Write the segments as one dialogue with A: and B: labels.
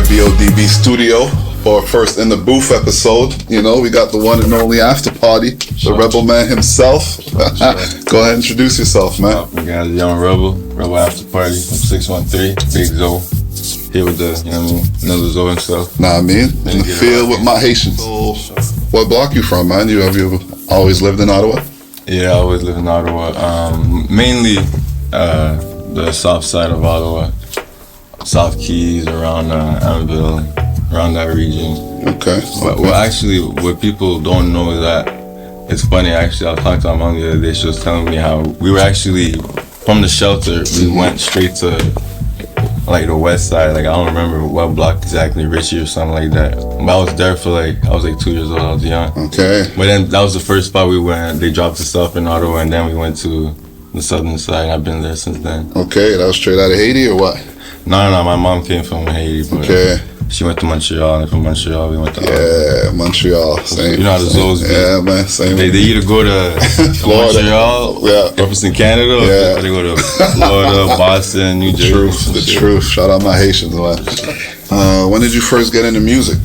A: at B.O.D.B studio for our first In the Booth episode. You know, we got the one and only after party, the Rebel Man himself. Go ahead and introduce yourself, man.
B: We got a young Rebel after party from 613, Big Zoe. Here with the, you know what I mean, another Zoe himself.
A: Nah, I mean, in the field with my Haitians. So, what block you from, man? Have you always lived in Ottawa?
B: Yeah, I always lived in Ottawa. Mainly the south side of Ottawa. South Keys, around Annabelle, around that region.
A: Okay.
B: Well, actually, what people don't know is that it's funny. Actually, I was talking to my mom the other day. She was telling me how we were actually from the shelter. We went straight to like the west side. Like I don't remember what block exactly, Richie or something like that. But I was there for I was 2 years old. I was young.
A: Okay.
B: But then that was the first spot we went. They dropped us off in Ottawa, and then we went to the southern side. I've been there since then.
A: Okay, that was straight out of Haiti or what?
B: No, my mom came from Haiti, but she went to Montreal, and from Montreal we went to
A: Ottawa. Montreal, same.
B: You know how the Zoes be.
A: Yeah, man, same.
B: They either go to Florida, Montreal, if it's in Canada, or they go to Florida, Boston, New Jersey.
A: The truth. Shout out my Haitians, man. When did you first get into music?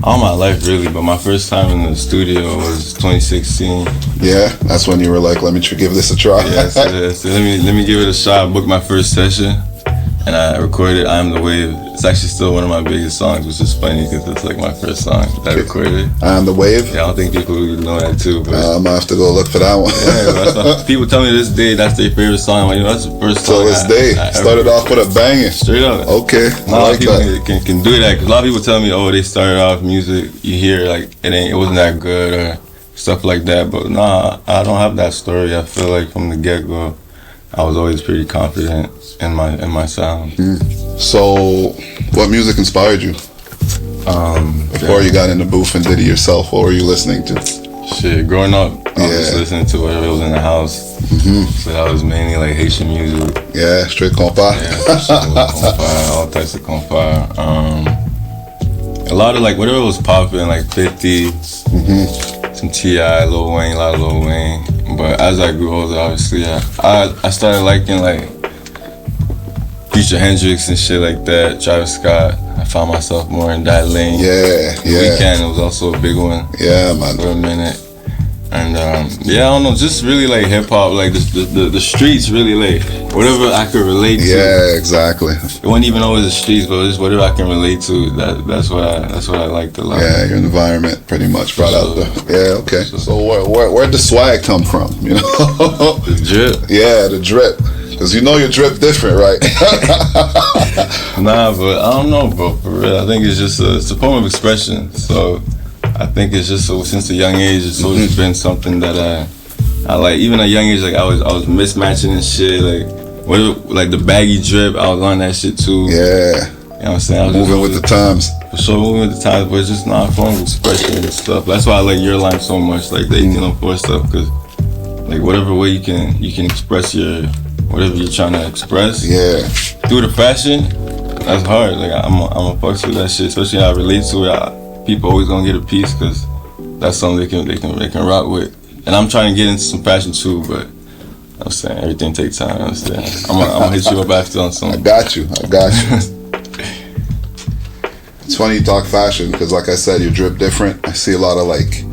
B: All my life really, but my first time in the studio was 2016.
A: Yeah, that's when you were like, let me give this a try.
B: Yes. Let me give it a shot. I booked my first session, and I recorded "I Am the Wave." It's actually still one of my biggest songs, which is funny because it's like my first song that I recorded.
A: "I Am the Wave."
B: Yeah, I don't think people would know that too. But
A: I'm gonna have to go look for that one.
B: Yeah, people tell me to this day that's their favorite song. I'm like, that's the first song.
A: So this day started off with a banging.
B: Straight up.
A: Okay,
B: a lot of people can do that. Cause a lot of people tell me, oh, they started off music. You hear like it wasn't that good or stuff like that. But nah, I don't have that story. I feel like from the get go, I was always pretty confident in my sound.
A: So, what music inspired you? Before you got in the booth and did it yourself, what were you listening to?
B: Shit, growing up, I was just listening to whatever was in the house. So that was mainly like Haitian music.
A: Yeah, straight compa.
B: Compa, all types of compa. A lot of like whatever was popping, like 50, some T.I., Lil Wayne, a lot of Lil Wayne. But as I grew older, obviously, I started liking like Future Hendrix and shit like that, Travis Scott. I found myself more in that lane.
A: Yeah.
B: Weekend was also a big one.
A: Yeah, man.
B: For a minute. And I don't know, just really like hip hop, like the streets, really like whatever I could relate to.
A: Yeah, exactly.
B: It wasn't even always the streets, but just whatever I can relate to. That's what I liked a lot.
A: Yeah, your environment pretty much brought out the. Yeah, okay. So where'd the swag come from? You know,
B: the drip.
A: Yeah, the drip. Cause you know your drip different, right?
B: Nah, but I don't know, bro. For real, I think it's just it's a form of expression. So I think it's just since a young age, it's always been something that I like. Even at a young age, like I was mismatching and shit. Like the baggy drip, I was on that shit too.
A: Yeah.
B: You know what I'm saying? I was
A: moving with the times.
B: For sure, moving with the times, but it's just not a form of expression and stuff. That's why I like your line so much, like the 1804 stuff, because like whatever way you can express whatever you're trying to express.
A: Yeah.
B: Through the fashion, that's hard. Like I'm a fucks with that shit, especially how I relate to it. People always gonna get a piece because that's something they can rock with. And I'm trying to get into some fashion too, but I'm saying everything takes time. I understand. I'm gonna hit you up after on something.
A: I got you. It's funny you talk fashion because, like I said, you drip different. I see a lot of like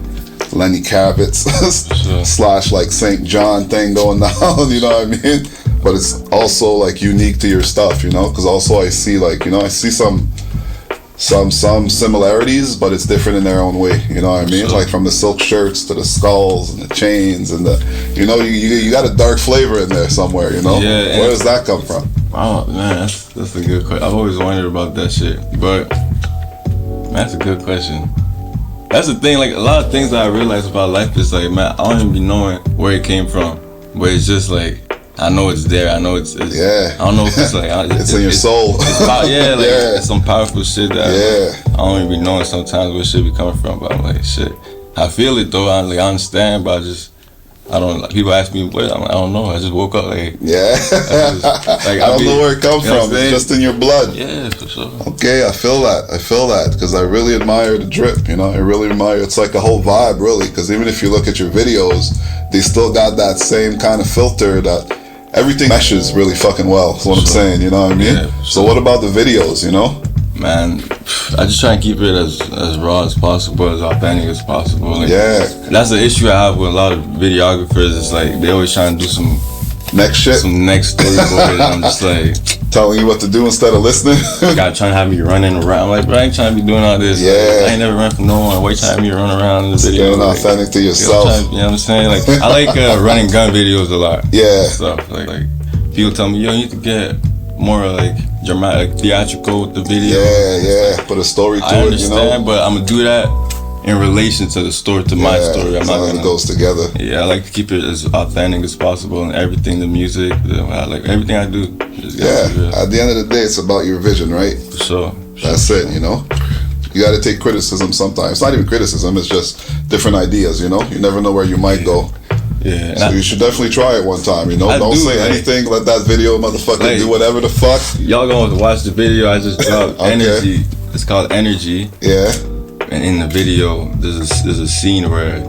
A: Lenny Kravitz's / like St. John thing going down. You know what I mean? But it's also like unique to your stuff, you know? Because also I see like, you know, I see some similarities, but it's different in their own way. You know what I mean? Like from the silk shirts to the skulls and the chains and the, you know, you got a dark flavor in there somewhere. You know?
B: Yeah.
A: Where does that come from?
B: Oh man, that's a good question. I've always wondered about that shit, but man, that's a good question. That's the thing. Like a lot of things that I realize about life is like, man, I don't even be knowing where it came from, but it's just like I know it's there. I know it's
A: yeah.
B: I don't know if it's like
A: it's in your soul.
B: It's some powerful shit that I don't even be knowing sometimes where shit be coming from. But I'm like, shit, I feel it though. I understand, but I don't. Like, people ask me what. I don't know. I just woke up like
A: I don't know where it comes from. It's just in your blood.
B: Yeah, for sure.
A: Okay, I feel that because I really admire the drip. You know, I really admire. It's like a whole vibe, really. Because even if you look at your videos, they still got that same kind of filter that everything meshes really fucking well. That's what I'm saying, you know what I mean?
B: Yeah,
A: so what about the videos, you know?
B: Man, I just try and keep it as raw as possible, as authentic as possible. Like,
A: Yeah.
B: That's the issue I have with a lot of videographers. It's like they always trying to do some
A: next storyboard,
B: and I'm just like
A: telling you what to do instead of listening.
B: God trying to have me running around. I'm like, bro, I ain't trying to be doing all this.
A: Yeah.
B: Like, I ain't never run from no one. Why you trying to have me run around in the video?
A: Staying authentic to yourself.
B: You know what I'm saying? Like, I like running gun videos a lot.
A: Yeah.
B: Stuff like people tell me, yo, you need to get more like dramatic, theatrical with the video.
A: Yeah. Put a story to
B: I
A: it,
B: understand,
A: you know.
B: but I'm gonna do that in relation to the story, to my story. I'm not gonna.
A: It goes together.
B: Yeah, I like to keep it as authentic as possible, and everything, the music, like everything I do.
A: At the end of the day, it's about your vision, right?
B: For sure.
A: That's it, you know. You got to take criticism sometimes. It's not even criticism; it's just different ideas. You know, you never know where you might go.
B: Yeah.
A: So you should definitely try it one time. You know, don't say anything. Let that video, motherfucker, do whatever the fuck.
B: Y'all gonna watch the video I just dropped.
A: Okay.
B: Energy. It's called Energy.
A: Yeah.
B: And in the video, there's a scene where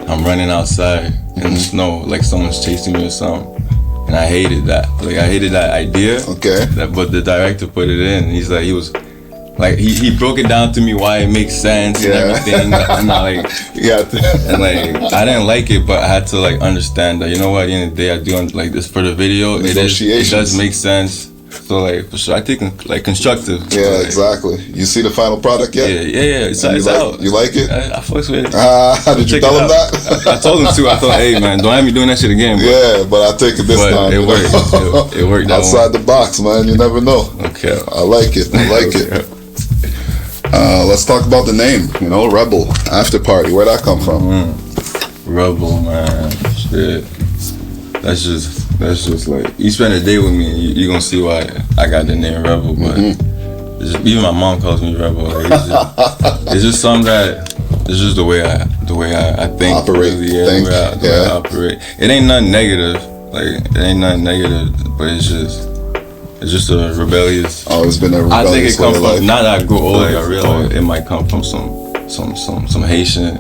B: I'm running outside in the snow, like someone's chasing me or something. And I hated that. Like, I hated that idea.
A: Okay.
B: But the director put it in. He's like, he broke it down to me why it makes sense and everything. And I I didn't like it, but I had to like understand that, you know what, at the end of the day, I do like this for the video. It does make sense. So like for sure, I think like constructive.
A: Yeah, exactly. You see the final product yet?
B: Yeah. It's out.
A: You like it?
B: I fucks with it.
A: Did you tell him that?
B: I told him to. I thought, hey man, don't have me doing that shit again.
A: But I'll take it this time.
B: It worked. It worked.
A: Outside the box, man. You never know.
B: Okay.
A: I like it. Let's talk about the name. You know, Rebel After Party. Where'd that come from?
B: Rebel, man. Shit. That's just like, you spend a day with me, you gonna see why I got the name Rebel. But even my mom calls me Rebel. Like, it's just something that it's just the way I think.
A: Operate.
B: Really, the way I operate. It ain't nothing negative. Like, it ain't nothing negative, but it's just a rebellious.
A: Always been a rebellious.
B: I think it comes from,
A: life.
B: now that I grew older, I realize it might come from some Haitian, some Haitian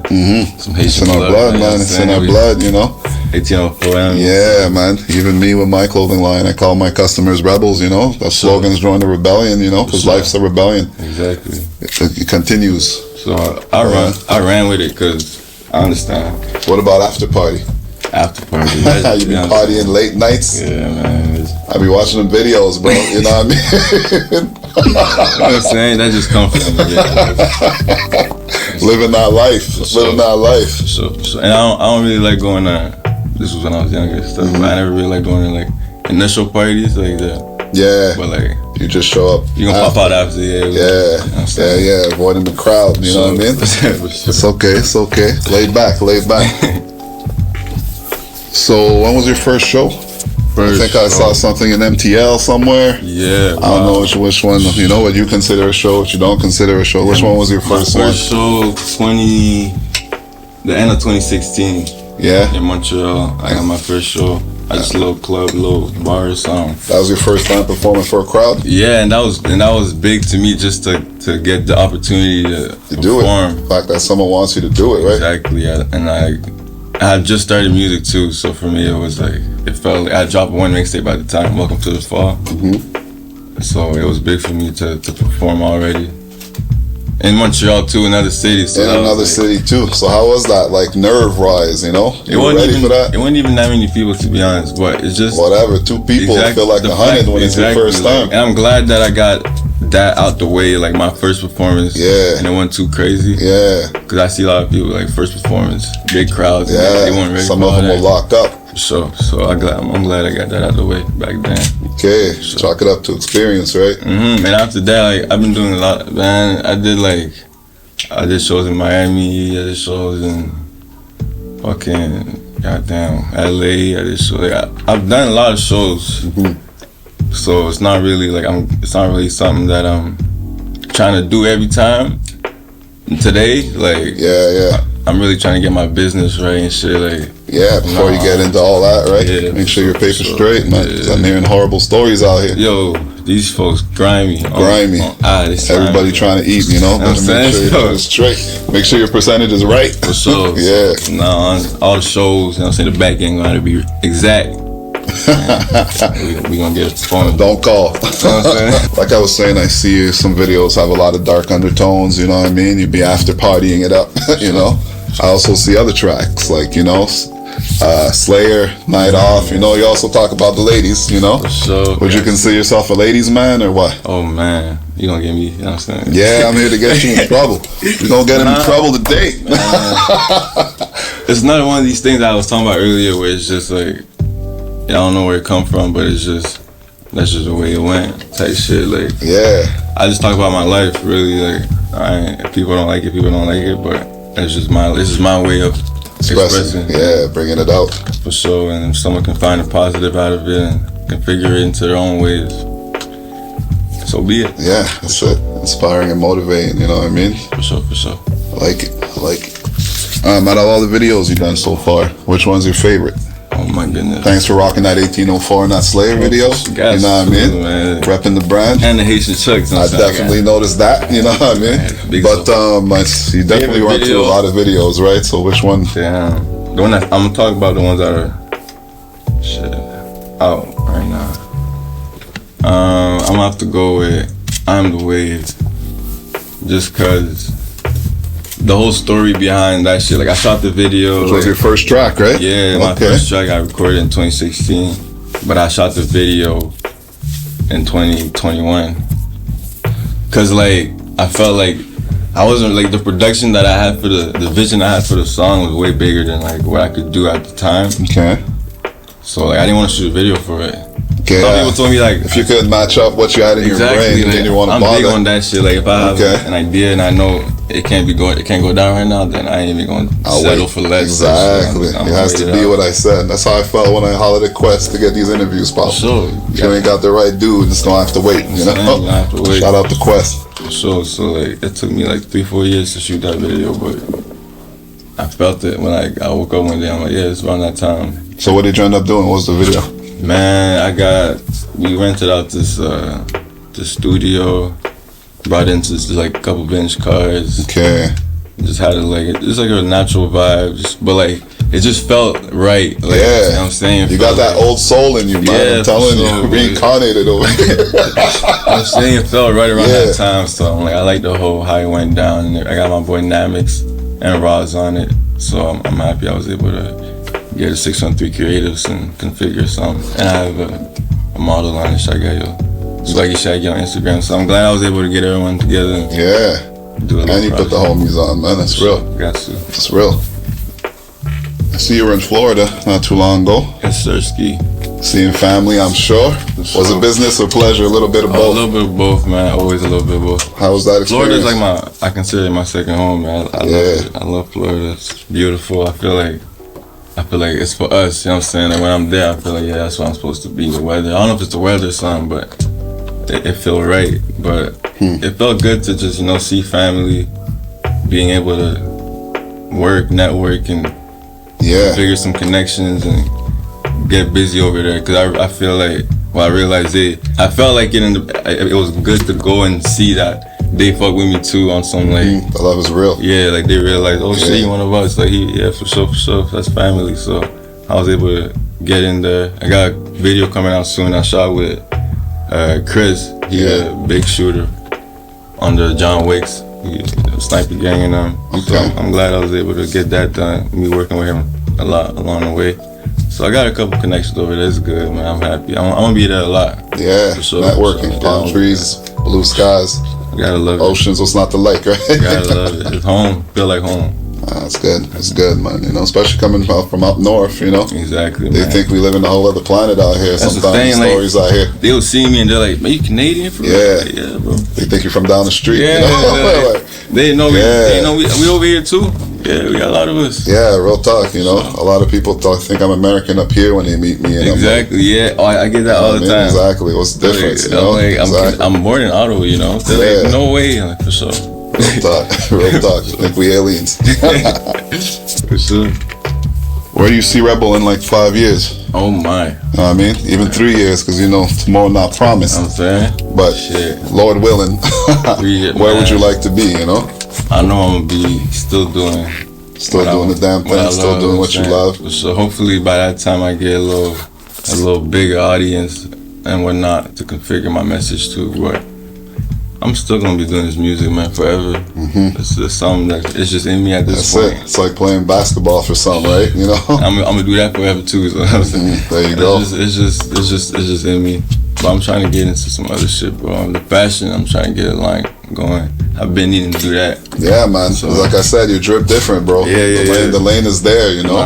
A: It's in our blood, man. It's in our blood, you know. Yeah, man. Even me with my clothing line, I call my customers rebels, you know. The slogan's join the rebellion, you know, because life's a rebellion.
B: Exactly.
A: It continues.
B: So I ran with it because I understand.
A: What about After Party?
B: After Party.
A: You be partying late nights?
B: Yeah, man.
A: I be watching them videos, bro. You know what I mean?
B: You know what I'm saying? That just comes from me.
A: Living that life. Living that life.
B: So. And I don't really like going on. This was when I was younger and stuff. But I never really like going to like initial parties like that.
A: Yeah.
B: But like,
A: you just show up.
B: You gonna pop out after,
A: Yeah. Avoiding the crowd. You know what I mean? It's okay. Laid back. So when was your first show? I think I saw something in MTL somewhere.
B: Yeah.
A: I don't know which one. You know what you consider a show, what you don't consider a show. Which one was your first one?
B: First show, the end of 2016.
A: Yeah.
B: In Montreal, I got my first show. I just a little club, little bar or something.
A: That was your first time performing for a crowd?
B: Yeah, and that was big to me, just to get the opportunity to
A: do
B: perform.
A: it. The fact that someone wants you to do it, right?
B: Exactly. And I had just started music too, so for me it was like, it felt like I dropped one mixtape by the time Welcome to the Fall. So it was big for me to perform already. In Montreal too, another city. So
A: city too. So how was that? Like nerve-wise, you know? You were ready for that?
B: It wasn't even that many people, to be honest, but it's just
A: whatever. 2 people feel like 100 when it's your first time.
B: And I'm glad that I got that out the way, like my first performance.
A: Yeah.
B: And it wasn't too crazy.
A: Yeah.
B: Because I see a lot of people like first performance, big crowds.
A: Yeah.
B: They weren't ready.
A: Some of them were locked up.
B: So I'm glad I got that out the way back then.
A: Okay, chalk it up to experience, right?
B: And after that, like, I've been doing a lot, man. I did shows in Miami. I did shows in fucking goddamn LA. I did shows. Like, I've done a lot of shows. So it's not really it's not really something that I'm trying to do every time. And today, like, I'm really trying to get my business right and shit, like.
A: Yeah, before you get into all that, right? Yeah, make sure your paper's straight, man. Yeah. I'm hearing horrible stories out here.
B: Yo, these folks grimy.
A: Everybody trying to eat, you know? Better make sure you're straight. Make sure your percentage is right.
B: For sure.
A: Yeah.
B: Now, all the shows, you know what I'm saying, the back end going to be exact. we gonna get it phone.
A: Don't call.
B: You know what I'm saying?
A: Like I was saying, I see some videos have a lot of dark undertones, you know what I mean? You'd be after partying it up, you know? I also see other tracks, like, you know, Slayer, Night Off, you know, you also talk about the ladies, you know?
B: For sure.
A: Would you consider yourself a ladies man or what?
B: Oh man, you gonna get me, you know what I'm saying?
A: Yeah, I'm here to get you in trouble. We're gonna get him in trouble today.
B: It's not one of these things I was talking about earlier where it's just like, I don't know where it come from, but it's just, that's just the way it went, type shit. Like,
A: Yeah.
B: I just talk about my life, really. Like, if people don't like it, people don't like it, but it's just my way of expressing.
A: Yeah, bringing it out.
B: For sure, and if someone can find a positive out of it and configure it into their own ways, so be it.
A: Yeah, that's it. Inspiring and motivating, you know what I mean?
B: For sure, for sure.
A: I like it. I like it. Out of all the videos you've done so far, which one's your favorite?
B: Oh my goodness.
A: Thanks for rocking that 1804 and that Slayer video. You know what I mean?
B: Man.
A: Repping the brand.
B: And the Haitian Chucks.
A: I definitely noticed that, you know what I mean? But you definitely run through a lot of videos, right? So which one?
B: Damn. The one I'm gonna talk about the ones that are out right now. I'm gonna have to go with I'm the Wave. Just cause the whole story behind that shit. Like I shot the video.
A: Which was your first track, right?
B: Yeah, my first track I recorded in 2016. But I shot the video in 2021. Cause like I felt like I wasn't like the production that I had for the vision I had for the song was way bigger than like what I could do at the time.
A: Okay.
B: So like I didn't want to shoot a video for it.
A: Okay.
B: Some people told me like
A: if you couldn't match up what you had in your brain,
B: like,
A: you didn't want to
B: I'm
A: bother.
B: big on that shit. Like if I have an idea and I know it can't go down right now, then I ain't even gonna settle for less.
A: Exactly. It has to be what I said. That's how I felt when I hollered at Quest to get these interviews popped.
B: Sure.
A: If you ain't got the right dude, just don't have to wait. You know.
B: Have to wait.
A: Shout out to Quest.
B: Sure. So like it took me like 3-4 years to shoot that video, but I felt it when I woke up one day. I'm like, yeah, it's around that time.
A: So what did you end up doing? What was the video?
B: Man, we rented out this studio, brought into just like a couple bench cars.
A: Okay.
B: Just had it like it's like a natural vibe, but like it just felt right. Like,
A: yeah,
B: you know what I'm saying?
A: You got that old soul in you, man.
B: Yeah,
A: I'm telling you, reincarnated over here.
B: I'm saying it felt right around that time, so I'm like, I like the whole how it went down. I got my boy Namix and Roz on it, so I'm happy I was able to get a 613 creatives and configure something. And I have a model on it, Swaggy Shaggy on Instagram, so I'm glad I was able to get everyone together.
A: Yeah. And you put the homies on, man. That's real.
B: Got to.
A: That's real. I see you were in Florida not too long ago.
B: Yes, sir, ski.
A: Seeing family, I'm sure. Was it business or pleasure? A little bit of both?
B: A little bit of both, man. Always a little bit of both.
A: How was that experience?
B: Florida's like I consider it my second home, man. I love it. I love Florida. It's beautiful. I feel like it's for us, you know what I'm saying? Like when I'm there, I feel like, yeah, that's what I'm supposed to be. The weather. I don't know if it's the weather or something, but it felt right. But it felt good to just, see family, being able to work, network, and figure some connections and get busy over there. Cause I feel like, I realized I felt like it was good to go and see that they fuck with me too on some like
A: the love is real.
B: Yeah, like they realized, oh shit, you one of us. Like for sure, that's family. So I was able to get in there. I got a video coming out soon. I shot with Chris. He's a big shooter under John Wick's sniper gang, and I'm glad I was able to get that done. Me working with him a lot along the way. So I got a couple connections over there. It's good, man. I'm happy. I'm gonna be there a lot.
A: Yeah, for sure, networking, palm trees, blue skies.
B: Gotta love it.
A: Oceans, what's not the lake, right?
B: Gotta love it. It's home. Feel like home.
A: That's good. That's good, man. Especially coming from up north,
B: Exactly,
A: They think we live in a whole other planet out here.
B: That's
A: sometimes
B: the thing,
A: stories out here.
B: They'll see me and they're like, man, you Canadian for real?
A: Yeah.
B: Yeah, bro.
A: They think you're from down the street.
B: Yeah.
A: Like,
B: they know we over here too. Yeah, we got a lot of us.
A: Yeah, real talk, A lot of people think I'm American up here when they meet me. And
B: exactly, I get that all the time.
A: Exactly, what's the difference,
B: I'm born in Ottawa, They're like, no way, for sure.
A: Real talk. I think we aliens.
B: For sure.
A: Where do you see Rebel in like 5 years?
B: Oh my.
A: You know what I mean? Even 3 years, because tomorrow not promised.
B: I'm saying.
A: But Lord willing, where would you like to be,
B: I know I'm gonna be still doing
A: the damn thing, still doing what you love.
B: So hopefully by that time I get a little a little bigger audience and whatnot to configure my message to. But I'm still gonna be doing this music, man, forever. It's just something that it's just in me at this point.
A: It. It's like playing basketball for some, right? You know.
B: I'm gonna do that forever too. So
A: there you go.
B: It's just in me. But I'm trying to get into some other shit, bro. The fashion, I'm trying to get a line going. I've been needing to do that.
A: Yeah, man. So, like I said, you drip different, bro. The lane is there, you know.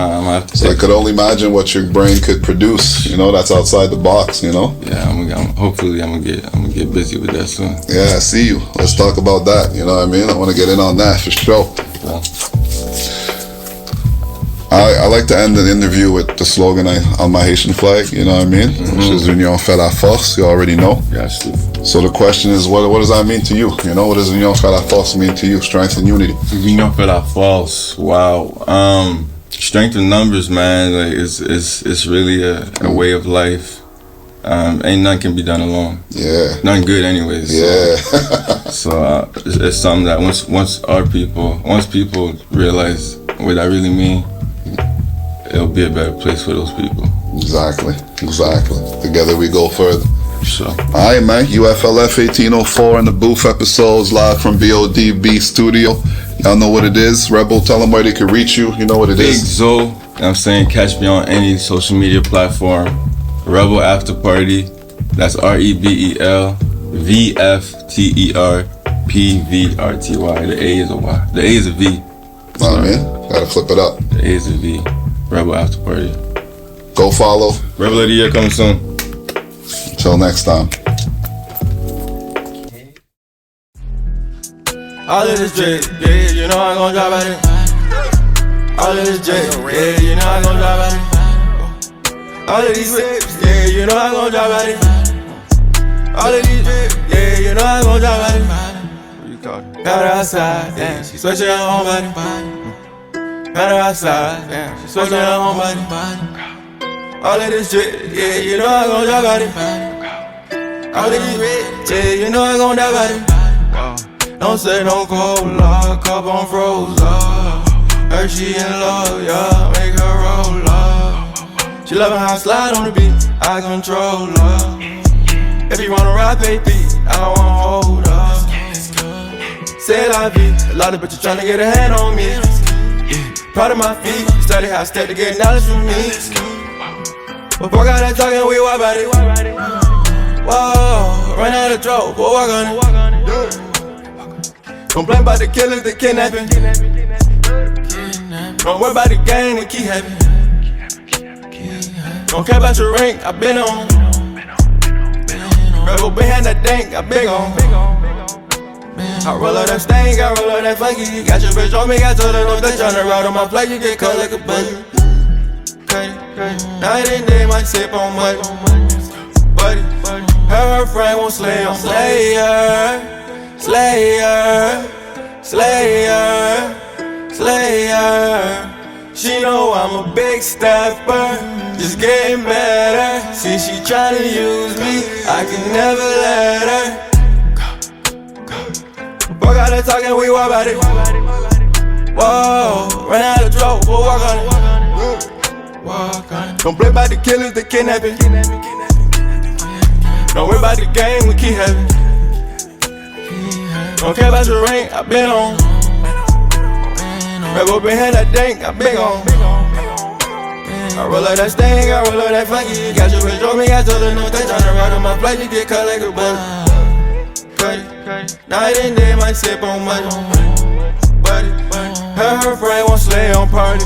A: So I could only imagine what your brain could produce. You know, that's outside the box. You know.
B: Yeah, hopefully I'm gonna get busy with that soon.
A: Yeah, I see you. Let's talk about that. You know what I mean? I want to get in on that for sure.
B: Yeah.
A: I like to end an interview with the slogan on my Haitian flag, you know what I mean? Which is Union fait la force, you already know.
B: Yes.
A: So the question is, what does that mean to you? You know, what does Union fait la force mean to you? Strength and unity.
B: Union fait la force, wow. Strength in numbers, man, like it's really a way of life. Ain't nothing can be done alone.
A: Yeah.
B: Nothing good anyways.
A: Yeah.
B: So it's something that once people realize what I really mean, it'll be a better place for those people.
A: Exactly. Together we go further.
B: Sure.
A: Alright, man. UFLF 1804 in the booth episodes live from B.O.D.B studio. Y'all know what it is. Rebel, tell them where they can reach you. You know what it
B: Big
A: is.
B: Big Zo. You know what I'm saying? Catch me on any social media platform. Rebel After Party. That's REBEL VFTERPVRTY. The A is a Y. The A is a V.
A: Nah, man. Gotta flip it up.
B: The A is a V. Rebel After Party.
A: Go follow.
B: Rebel of the Year coming soon.
A: Until next time.
C: All of this drip, yeah, you know I'm gon' drop at it. All of this drip, yeah, you know I'm gon' drop at it. All of these whips, yeah, you know I'm gon' drop at it. All of these drips, yeah, you know I'm gon' drop at it. What you call it? Got her outside, damn, she switching her home body. Got her outside, damn, she switching her home body. All of this drip, yeah, you know I'm gon' drop at it. All of these whips, yeah, you know I'm gon' drop at it. Don't say no cold, love, cup on froze, love. Her she in love, yeah, make her roll, love. She loving how I slide on the beat, I control, love. If you wanna ride, pay beat, I don't wanna hold up. Say la vie, a lot of bitches tryna get a hand on me. Proud of my feet, study how I step to get knowledge from me. Before got that talking, we walk about it. Whoa, run out of throat, but walk on it. Complain about the killers, the kidnapping. Don't worry about the gang, they keep having. Don't care about your rank, I been on. Rebel behind that dank, I big on. I roll up that stank, I roll up that funky. Got your bitch on me, I told her no bitch on the road on my plate, you get cut like a buggy. Night and day, might sip on money. Buddy, her friend won't slay on Slayer. Slayer, Slayer, Slayer. She know I'm a big stepper, just getting better. See she tryna use me, I can never let her. Fuck out that talking, we walk about it. Whoa, run out of throat, we'll walk on it. Walk on it. Don't play about the killers, the kidnapping. Don't worry about the game, we keep having. Don't care about your rank, I been on. Rebel behind that dank, I big on. I roll up that stank, I roll up that funky. Got your bitch on me, I told her no touch on the ride on my plate, you get cut like a bug. Night and day, might sip on money. Buddy, her friend won't slay on party.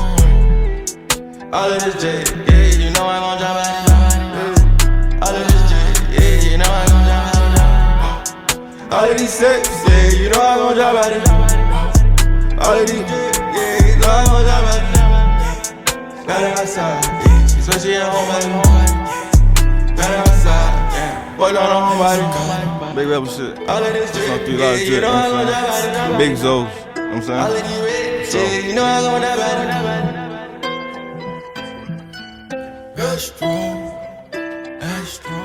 C: All of this jet, yeah, you know I gon' drop it. All of this jet, yeah, you know I gon' drop it. All of these sets, yeah, you know I gon' drop at it. All of these, yeah, you know I gon' drop at it. Got her outside, yeah, she swear she at home body. Got her outside, yeah, boy down on home body.
B: Big Rebel shit.
C: All of this drip, yeah, you know I gon' drop at it.
B: Big Zos, you know what I'm saying?
C: All of these reds, yeah, you know I gon' drop at it. Astro, Astro.